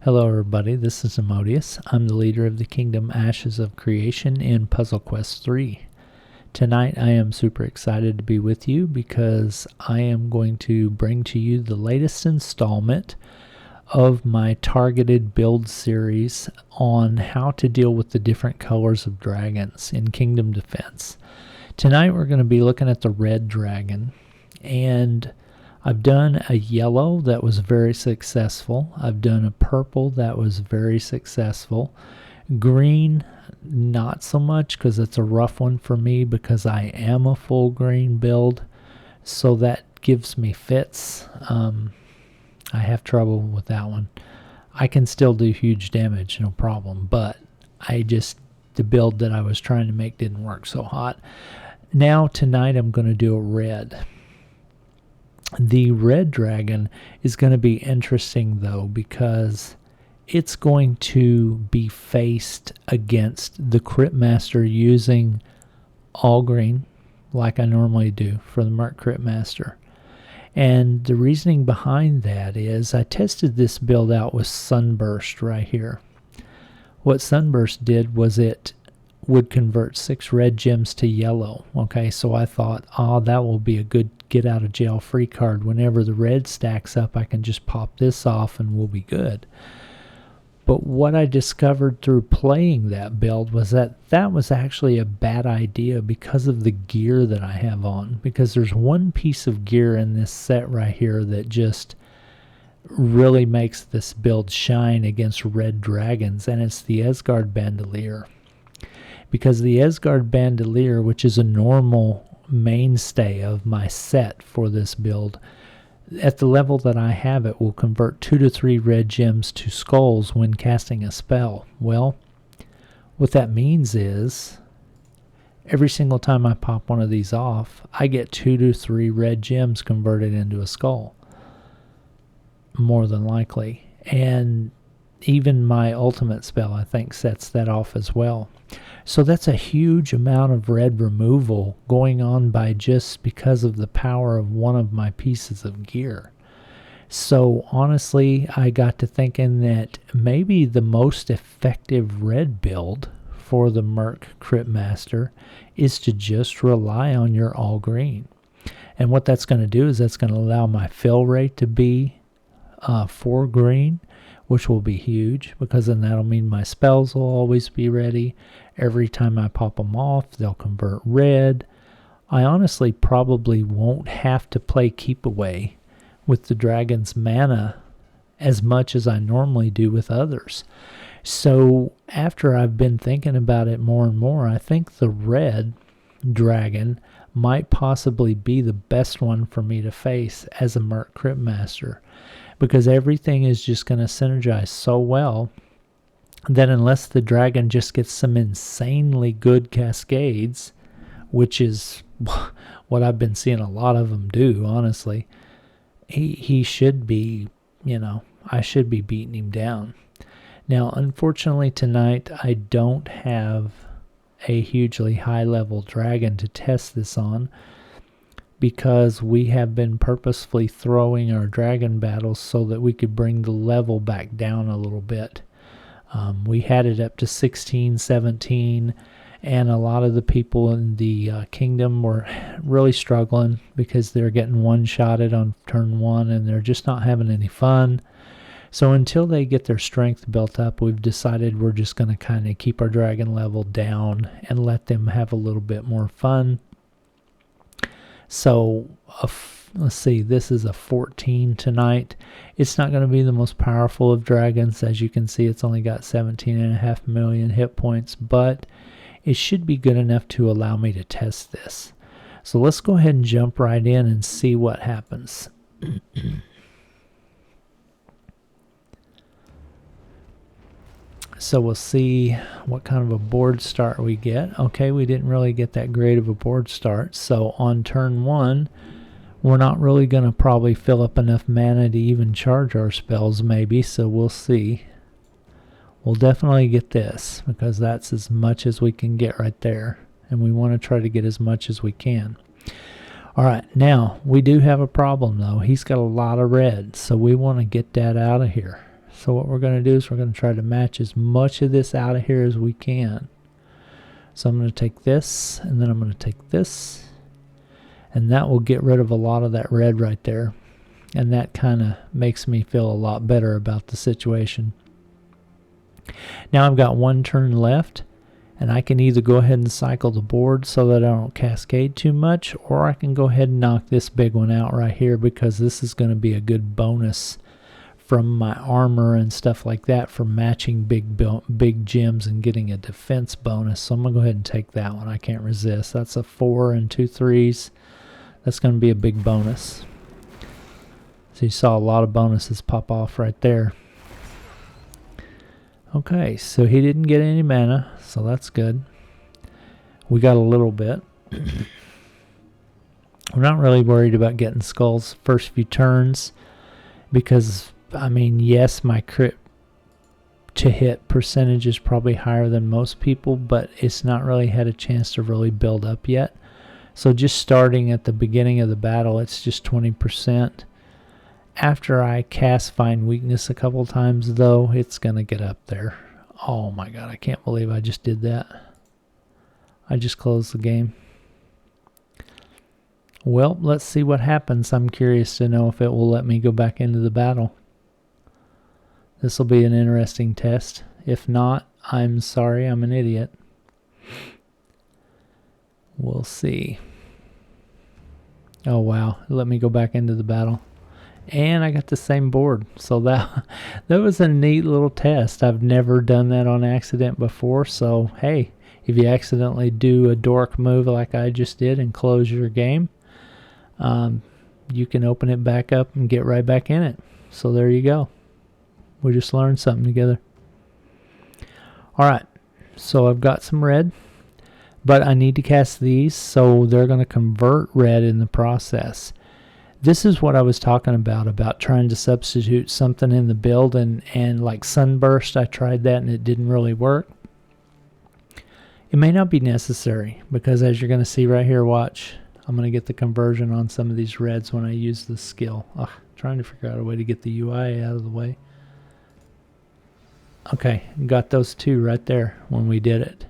Hello everybody, this is Emodius. I'm the leader of the Kingdom Ashes of Creation in Puzzle Quest 3. Tonight I am super excited to be with you because I am going to bring to you the latest installment of my targeted build series on how to deal with the different colors of dragons in Kingdom Defense. Tonight we're going to be looking at the red dragon, and I've done a yellow that was very successful. I've done a purple that was very successful. Green, not so much, because it's a rough one for me because I am a full green build, so that gives me fits. I have trouble with that one. I can still do huge damage, no problem, but the build that I was trying to make didn't work so hot. Now tonight I'm going to do a red. The red dragon is going to be interesting though, because it's going to be faced against the Crit Master using all green like I normally do for the Merc Crit Master. And the reasoning behind that is I tested this build out with Sunburst right here. What Sunburst did was it would convert 6 red gems to yellow. Okay, so I thought, that will be a good get out of jail free card. Whenever the red stacks up, I can just pop this off and we'll be good. But what I discovered through playing that build was that was actually a bad idea because of the gear that I have on. Because there's one piece of gear in this set right here that just really makes this build shine against red dragons, and it's the Esgard Bandolier. Because the Esgard Bandolier, which is a normal mainstay of my set for this build, at the level that I have it, will convert 2 to 3 red gems to skulls when casting a spell. Well, what that means is every single time I pop one of these off, I get 2 to 3 red gems converted into a skull, more than likely. And even my ultimate spell, I think, sets that off as well. So that's a huge amount of red removal going on by just because of the power of one of my pieces of gear. So honestly, I got to thinking that maybe the most effective red build for the Merc Crit Master is to just rely on your all green. And what that's going to do is that's going to allow my fill rate to be 4 green, which will be huge, because then that'll mean my spells will always be ready. Every time I pop them off, they'll convert red. I honestly probably won't have to play keep away with the dragon's mana as much as I normally do with others. So after I've been thinking about it more and more, I think the red dragon might possibly be the best one for me to face as a Merc Crit Master, because everything is just going to synergize so well that unless the dragon just gets some insanely good cascades, which is what I've been seeing a lot of them do, honestly, he should be, I should be beating him down. Now, unfortunately tonight, I don't have a hugely high level dragon to test this on, because we have been purposefully throwing our dragon battles so that we could bring the level back down a little bit. We had it up to 16, 17, and a lot of the people in the kingdom were really struggling because they're getting one-shotted on turn 1 and they're just not having any fun. So until they get their strength built up, we've decided we're just going to kind of keep our dragon level down and let them have a little bit more fun. So let's see, this is a 14 tonight. It's not going to be the most powerful of dragons. As you can see, it's only got 17.5 million hit points, but it should be good enough to allow me to test this. So let's go ahead and jump right in and see what happens. So we'll see what kind of a board start we get. Okay, we didn't really get that great of a board start. So on turn 1, we're not really going to probably fill up enough mana to even charge our spells maybe, so we'll see. We'll definitely get this, because that's as much as we can get right there. And we want to try to get as much as we can. Alright, now, we do have a problem though. He's got a lot of red, so we want to get that out of here. So what we're going to do is we're going to try to match as much of this out of here as we can. So I'm going to take this, and then I'm going to take this, and that will get rid of a lot of that red right there. And that kind of makes me feel a lot better about the situation. Now I've got one turn left, and I can either go ahead and cycle the board so that I don't cascade too much, or I can go ahead and knock this big one out right here, because this is going to be a good bonus from my armor and stuff like that for matching big gems and getting a defense bonus. So I'm going to go ahead and take that one. I can't resist. That's a 4 and 2 3s. That's going to be a big bonus. So you saw a lot of bonuses pop off right there. Okay, so he didn't get any mana, so that's good. We got a little bit. We're not really worried about getting skulls first few turns because, I mean, yes, my crit to hit percentage is probably higher than most people, but it's not really had a chance to really build up yet. So just starting at the beginning of the battle, it's just 20%. After I cast Find Weakness a couple times, though, it's going to get up there. Oh my god, I can't believe I just did that. I just closed the game. Well, let's see what happens. I'm curious to know if it will let me go back into the battle. This will be an interesting test. If not, I'm sorry, I'm an idiot. We'll see. Oh wow, let me go back into the battle. And I got the same board. So that was a neat little test. I've never done that on accident before. So hey, if you accidentally do a dork move like I just did and close your game, you can open it back up and get right back in it. So there you go. We just learned something together. Alright, so I've got some red, but I need to cast these, so they're going to convert red in the process. This is what I was talking about trying to substitute something in the build, and like Sunburst, I tried that and it didn't really work. It may not be necessary, because as you're going to see right here, watch, I'm going to get the conversion on some of these reds when I use this skill. Ugh, trying to figure out a way to get the UI out of the way. Okay, got those two right there when we did it.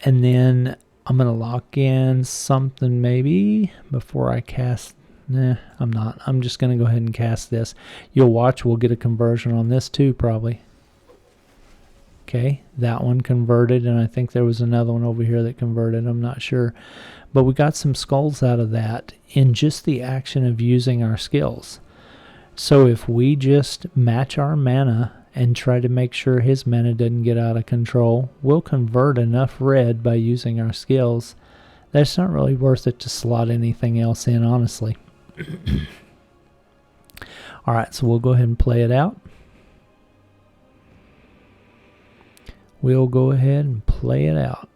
And then I'm going to lock in something maybe before I cast. Nah, I'm not. I'm just going to go ahead and cast this. You'll watch, we'll get a conversion on this too probably. Okay, that one converted, and I think there was another one over here that converted. I'm not sure. But we got some skulls out of that in just the action of using our skills. So if we just match our mana and try to make sure his mana doesn't get out of control, we'll convert enough red by using our skills. That's not really worth it to slot anything else in, honestly. Alright, so we'll go ahead and play it out. We'll go ahead and play it out.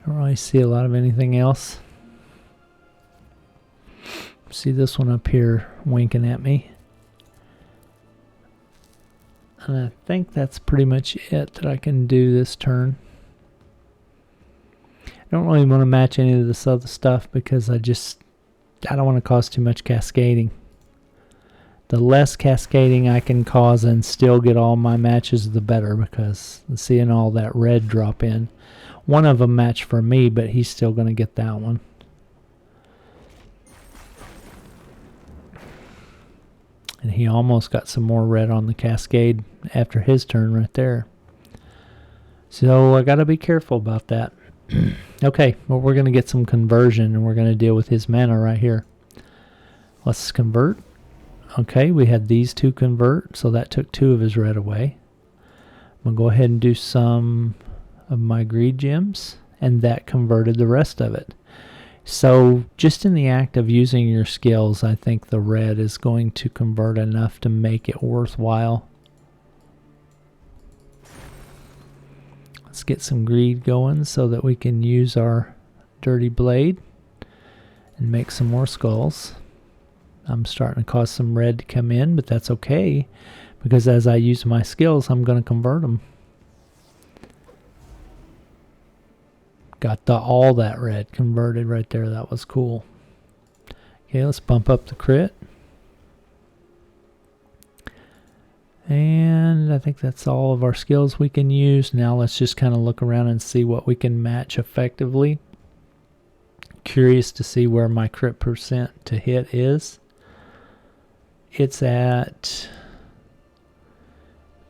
Don't really see a lot of anything else. See this one up here winking at me. And I think that's pretty much it that I can do this turn. I don't really want to match any of this other stuff because I don't want to cause too much cascading. The less cascading I can cause and still get all my matches, the better, because seeing all that red drop in. One of them matched for me, but he's still going to get that one. And he almost got some more red on the cascade after his turn right there. So I got to be careful about that. Okay, well, we're going to get some conversion, and we're going to deal with his mana right here. Let's convert. Okay, we had these two convert, so that took 2 of his red away. I'm going to go ahead and do some of my greed gems, and that converted the rest of it. So just in the act of using your skills, I think the red is going to convert enough to make it worthwhile. Let's get some greed going so that we can use our dirty blade and make some more skulls. I'm starting to cause some red to come in, but that's okay, because as I use my skills, I'm going to convert them. Got all that red converted right there. That was cool. Okay, let's bump up the crit. And I think that's all of our skills we can use. Now let's just kind of look around and see what we can match effectively. Curious to see where my crit percent to hit is. It's at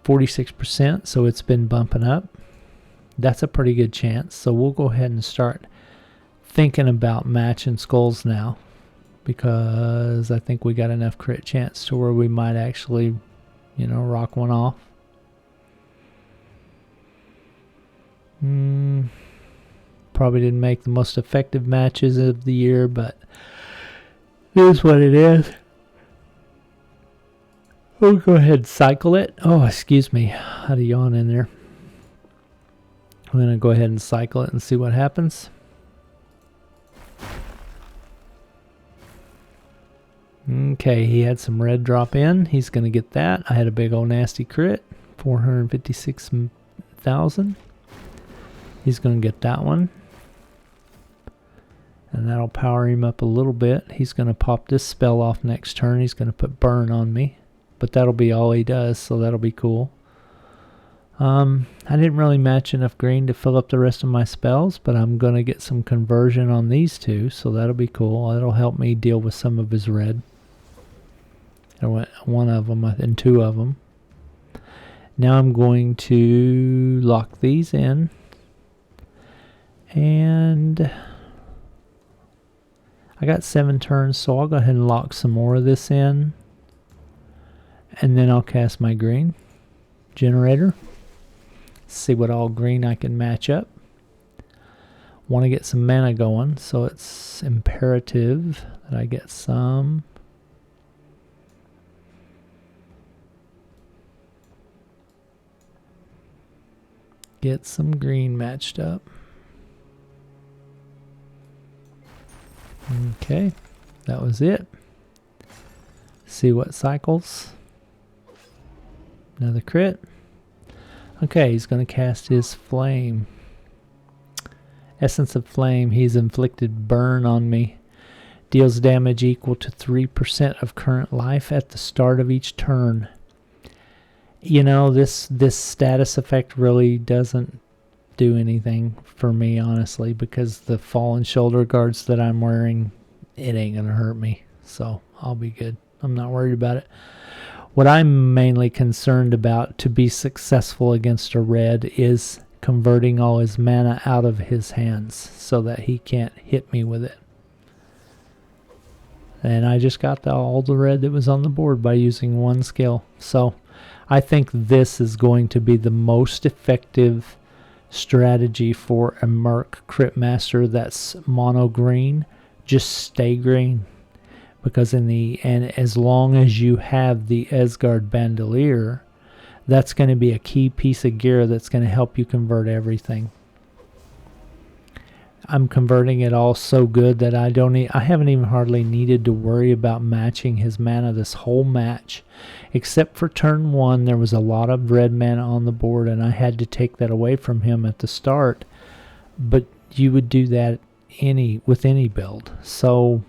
46%, so it's been bumping up. That's a pretty good chance. So we'll go ahead and start thinking about matching skulls now, because I think we got enough crit chance to where we might actually, you know, rock one off. Probably didn't make the most effective matches of the year, but it is what it is. We'll go ahead and cycle it. Oh, excuse me. I had a yawn in there. I'm going to go ahead and cycle it and see what happens. Okay, he had some red drop in. He's going to get that. I had a big old nasty crit. 456,000. He's going to get that one. And that'll power him up a little bit. He's going to pop this spell off next turn. He's going to put burn on me. But that'll be all he does, so that'll be cool. I didn't really match enough green to fill up the rest of my spells, but I'm going to get some conversion on these two, so that'll be cool. That'll help me deal with some of his red. I went one of them and two of them. Now I'm going to lock these in. And I got 7 turns, so I'll go ahead and lock some more of this in. And then I'll cast my green generator. See what all green I can match up. Want to get some mana going, so it's imperative that I get some. Get some green matched up. Okay, that was it. See what cycles. Another crit. Okay, he's going to cast his flame. Essence of Flame. He's inflicted burn on me. Deals damage equal to 3% of current life at the start of each turn. You know, this status effect really doesn't do anything for me, honestly, because the fallen shoulder guards that I'm wearing, it ain't going to hurt me. So I'll be good. I'm not worried about it. What I'm mainly concerned about to be successful against a red is converting all his mana out of his hands so that he can't hit me with it. And I just got all the red that was on the board by using one skill. So I think this is going to be the most effective strategy for a Merc Crit Master that's mono green. Just stay green. Because in the end, as long as you have the Esgard Bandolier, that's going to be a key piece of gear that's going to help you convert everything. I'm converting it all so good that I haven't even hardly needed to worry about matching his mana this whole match. Except for turn 1, there was a lot of red mana on the board, and I had to take that away from him at the start. But you would do that with any build. So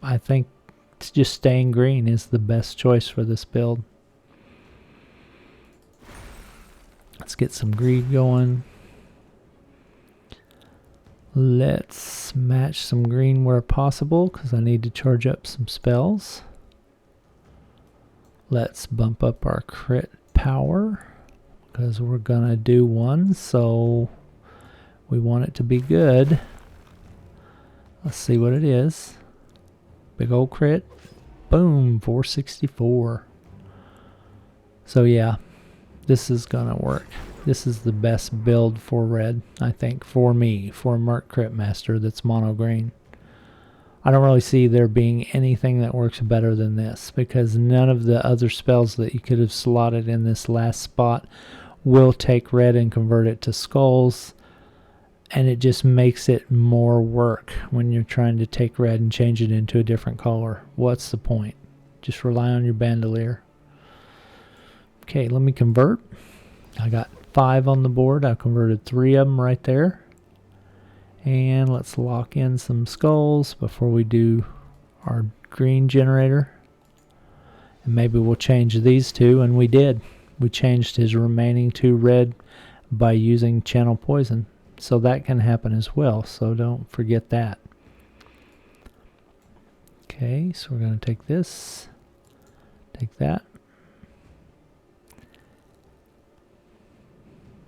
I think just staying green is the best choice for this build. Let's get some greed going. Let's match some green where possible because I need to charge up some spells. Let's bump up our crit power because we're gonna do one, so we want it to be good. Let's see what it is. Big old crit. Boom, 464. So yeah, this is gonna work. This is the best build for red, I think, for me, for a Merc Crit Master that's mono green. I don't really see there being anything that works better than this, because none of the other spells that you could have slotted in this last spot will take red and convert it to skulls. and it just makes it more work when you're trying to take red and change it into a different color. What's the point? Just rely on your bandolier. Okay, let me convert. I got 5 on the board. I converted 3 of them right there. And let's lock in some skulls before we do our green generator. And maybe we'll change these 2, and we did. We changed his remaining 2 red by using channel poison. So that can happen as well, so don't forget that. Okay, so we're going to take this, take that.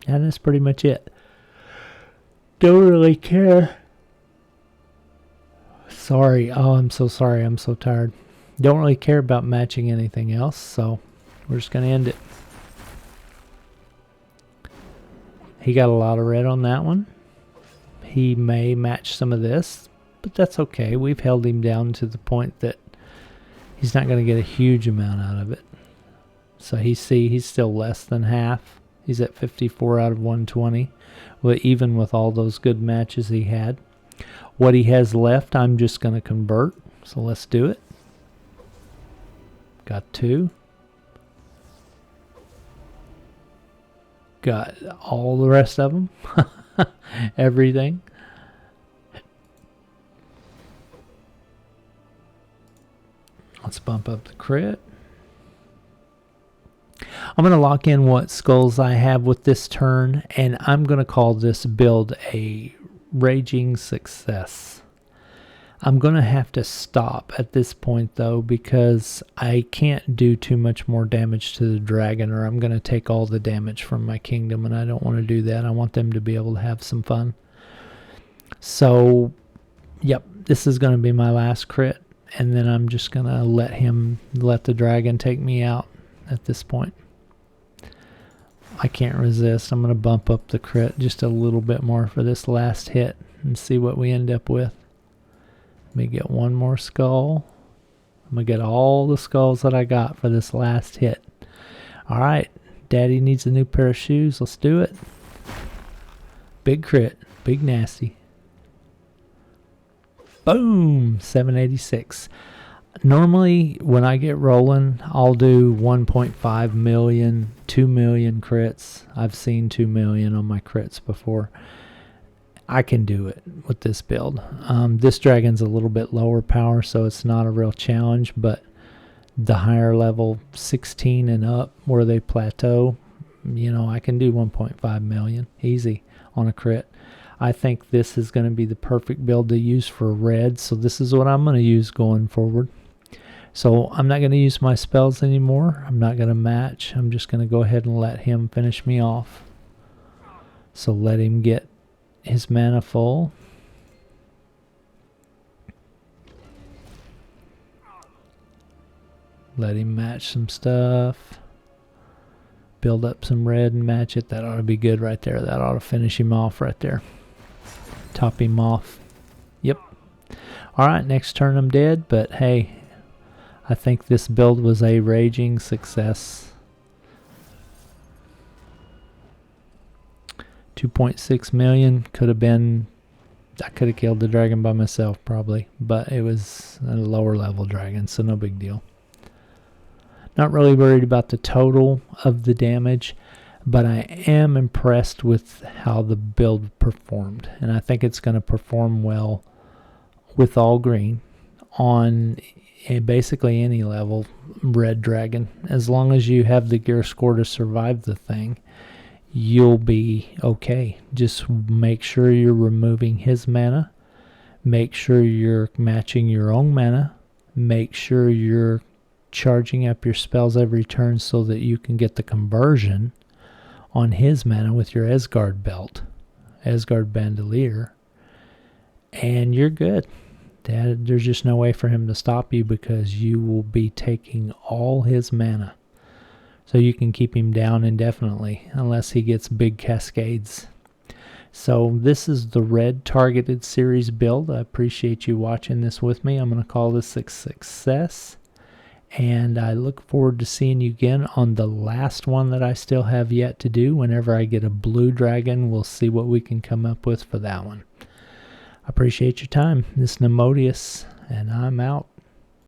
And that's pretty much it. Don't really care. Sorry, oh, I'm so sorry, I'm so tired. Don't really care about matching anything else, so we're just going to end it. He got a lot of red on that one. He may match some of this, but that's okay. We've held him down to the point that he's not going to get a huge amount out of it. So he's still less than half. He's at 54 out of 120, well, even with all those good matches he had. What he has left, I'm just going to convert. So let's do it. Got 2. Got all the rest of them. Everything. Let's bump up the crit. I'm going to lock in what skulls I have with this turn, and I'm going to call this build a raging success. I'm going to have to stop at this point though, because I can't do too much more damage to the dragon, or I'm going to take all the damage from my kingdom, and I don't want to do that. I want them to be able to have some fun. So, yep, this is going to be my last crit, and then I'm just going to let the dragon take me out at this point. I can't resist. I'm going to bump up the crit just a little bit more for this last hit and see what we end up with. Let me get one more skull. I'm going to get all the skulls that I got for this last hit. Alright, Daddy needs a new pair of shoes. Let's do it. Big crit. Big nasty. Boom! 786. Normally, when I get rolling, I'll do 1.5 million, 2 million crits. I've seen 2 million on my crits before. I can do it with this build. This dragon's a little bit lower power, so it's not a real challenge, but the higher level 16 and up where they plateau, you know, I can do 1.5 million easy on a crit. I think this is going to be the perfect build to use for red, so this is what I'm going to use going forward. So I'm not going to use my spells anymore. I'm not going to match. I'm just going to go ahead and let him finish me off. So let him get his mana full. Let him match some stuff. Build up some red and match it. That ought to be good right there. That ought to finish him off right there. Top him off. Yep. Alright, next turn I'm dead, but hey, I think this build was a raging success. 2.6 million could have been, I could have killed the dragon by myself probably, but it was a lower level dragon, so no big deal. Not really worried about the total of the damage, but I am impressed with how the build performed, and I think it's going to perform well with all green on basically any level red dragon. As long as you have the gear score to survive the thing, you'll be okay. Just make sure you're removing his mana. Make sure you're matching your own mana. Make sure you're charging up your spells every turn so that you can get the conversion on his mana with your Asgard belt, Asgard bandolier, and you're good. There's just no way for him to stop you, because you will be taking all his mana. So you can keep him down indefinitely unless he gets big cascades. So this is the red targeted series build. I appreciate you watching this with me. I'm going to call this a success. and I look forward to seeing you again on the last one that I still have yet to do. Whenever I get a blue dragon, we'll see what we can come up with for that one. I appreciate your time. This is Nemodius, and I'm out.